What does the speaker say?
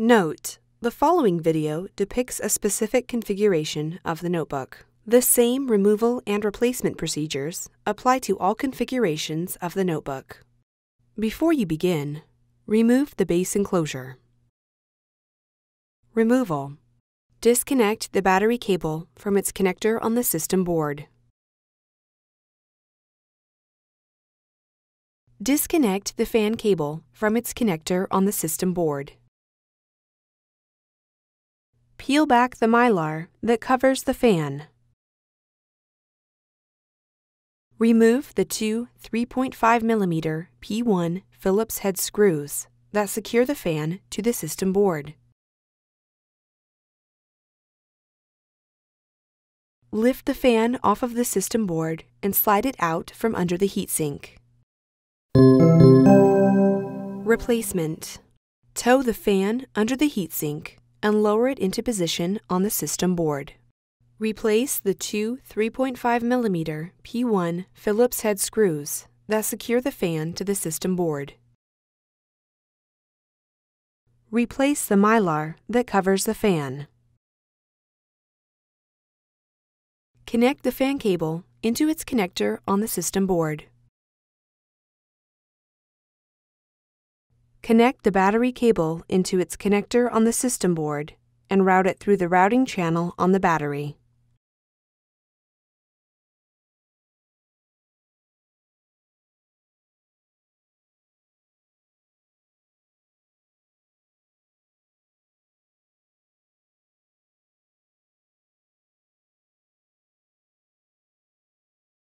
Note: the following video depicts a specific configuration of the notebook. The same removal and replacement procedures apply to all configurations of the notebook. Before you begin, remove the base enclosure. Removal. Disconnect the battery cable from its connector on the system board. Disconnect the fan cable from its connector on the system board. Peel back the mylar that covers the fan. Remove the two 3.5mm P1 Phillips head screws that secure the fan to the system board. Lift the fan off of the system board and slide it out from under the heatsink. Replacement. Tow the fan under the heatsink and lower it into position on the system board. Replace the two 3.5mm P1 Phillips head screws that secure the fan to the system board. Replace the mylar that covers the fan. Connect the fan cable into its connector on the system board. Connect the battery cable into its connector on the system board and route it through the routing channel on the battery.